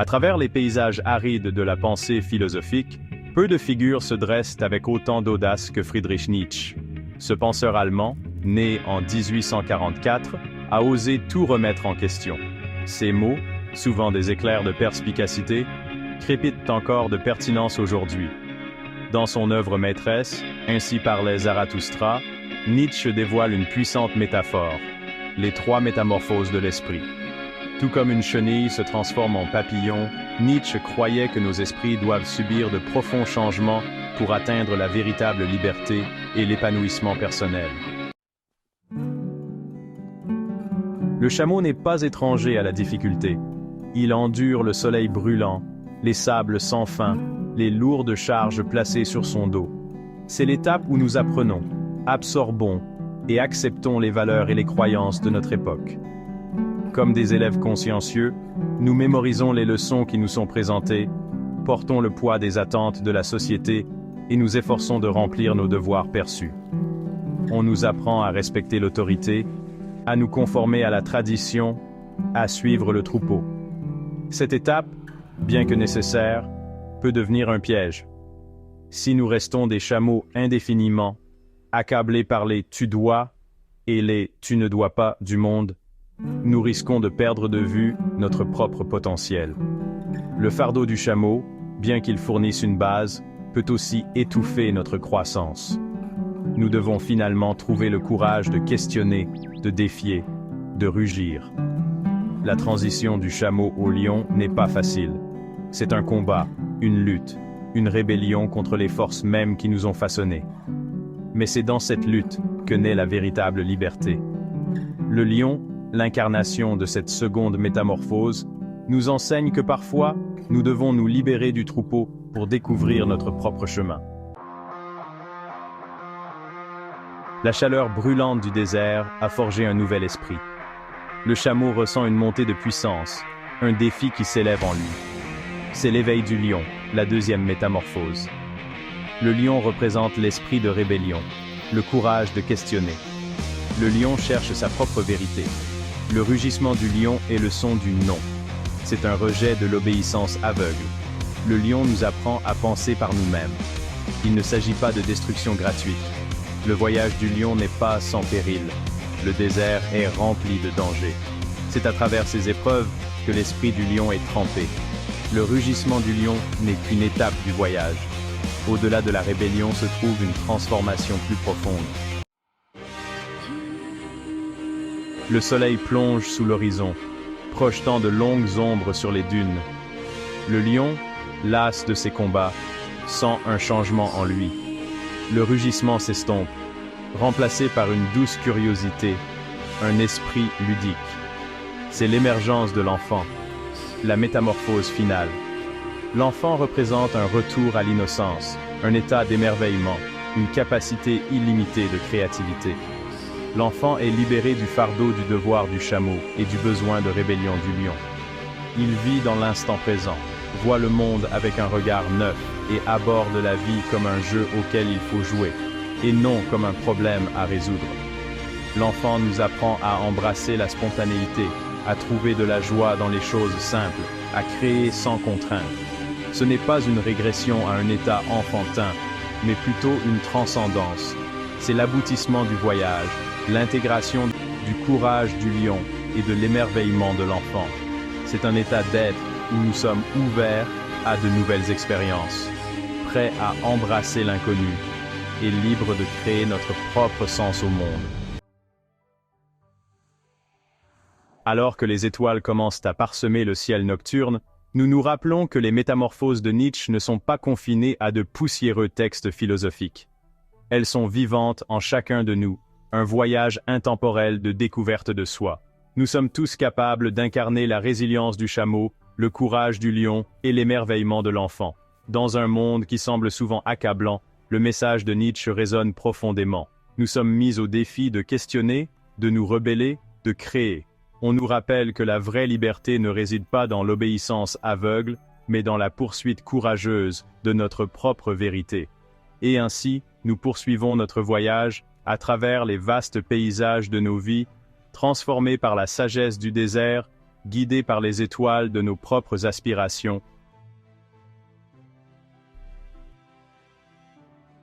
À travers les paysages arides de la pensée philosophique, peu de figures se dressent avec autant d'audace que Friedrich Nietzsche. Ce penseur allemand, né en 1844, a osé tout remettre en question. Ses mots, souvent des éclairs de perspicacité, crépitent encore de pertinence aujourd'hui. Dans son œuvre maîtresse, Ainsi parlait Zarathustra, Nietzsche dévoile une puissante métaphore, les trois métamorphoses de l'esprit. Tout comme une chenille se transforme en papillon, Nietzsche croyait que nos esprits doivent subir de profonds changements pour atteindre la véritable liberté et l'épanouissement personnel. Le chameau n'est pas étranger à la difficulté. Il endure le soleil brûlant, les sables sans fin, les lourdes charges placées sur son dos. C'est l'étape où nous apprenons, absorbons et acceptons les valeurs et les croyances de notre époque. Comme des élèves consciencieux, nous mémorisons les leçons qui nous sont présentées, portons le poids des attentes de la société et nous efforçons de remplir nos devoirs perçus. On nous apprend à respecter l'autorité, à nous conformer à la tradition, à suivre le troupeau. Cette étape, bien que nécessaire, peut devenir un piège. Si nous restons des chameaux indéfiniment, accablés par les « tu dois » et les « tu ne dois pas » du monde, nous risquons de perdre de vue notre propre potentiel. Le fardeau du chameau, bien qu'il fournisse une base, peut aussi étouffer notre croissance. Nous devons finalement trouver le courage de questionner, de défier, de rugir. La transition du chameau au lion n'est pas facile. C'est un combat, une lutte, une rébellion contre les forces mêmes qui nous ont façonnés. Mais c'est dans cette lutte que naît la véritable liberté. Le lion, l'incarnation de cette seconde métamorphose, nous enseigne que parfois, nous devons nous libérer du troupeau pour découvrir notre propre chemin. La chaleur brûlante du désert a forgé un nouvel esprit. Le chameau ressent une montée de puissance, un défi qui s'élève en lui. C'est l'éveil du lion, la deuxième métamorphose. Le lion représente l'esprit de rébellion, le courage de questionner. Le lion cherche sa propre vérité. Le rugissement du lion est le son du non. C'est un rejet de l'obéissance aveugle. Le lion nous apprend à penser par nous-mêmes. Il ne s'agit pas de destruction gratuite. Le voyage du lion n'est pas sans péril. Le désert est rempli de dangers. C'est à travers ces épreuves que l'esprit du lion est trempé. Le rugissement du lion n'est qu'une étape du voyage. Au-delà de la rébellion se trouve une transformation plus profonde. Le soleil plonge sous l'horizon, projetant de longues ombres sur les dunes. Le lion, las de ses combats, sent un changement en lui. Le rugissement s'estompe, remplacé par une douce curiosité, un esprit ludique. C'est l'émergence de l'enfant, la métamorphose finale. L'enfant représente un retour à l'innocence, un état d'émerveillement, une capacité illimitée de créativité. L'enfant est libéré du fardeau du devoir du chameau et du besoin de rébellion du lion. Il vit dans l'instant présent, voit le monde avec un regard neuf et aborde la vie comme un jeu auquel il faut jouer, et non comme un problème à résoudre. L'enfant nous apprend à embrasser la spontanéité, à trouver de la joie dans les choses simples, à créer sans contrainte. Ce n'est pas une régression à un état enfantin, mais plutôt une transcendance. C'est l'aboutissement du voyage, l'intégration du courage du lion et de l'émerveillement de l'enfant. C'est un état d'être où nous sommes ouverts à de nouvelles expériences, prêts à embrasser l'inconnu et libres de créer notre propre sens au monde. Alors que les étoiles commencent à parsemer le ciel nocturne, nous nous rappelons que les métamorphoses de Nietzsche ne sont pas confinées à de poussiéreux textes philosophiques. Elles sont vivantes en chacun de nous, un voyage intemporel de découverte de soi. Nous sommes tous capables d'incarner la résilience du chameau, le courage du lion et l'émerveillement de l'enfant. Dans un monde qui semble souvent accablant, le message de Nietzsche résonne profondément. Nous sommes mis au défi de questionner, de nous rebeller, de créer. On nous rappelle que la vraie liberté ne réside pas dans l'obéissance aveugle, mais dans la poursuite courageuse de notre propre vérité. Et ainsi, nous poursuivons notre voyage à travers les vastes paysages de nos vies, transformés par la sagesse du désert, guidés par les étoiles de nos propres aspirations,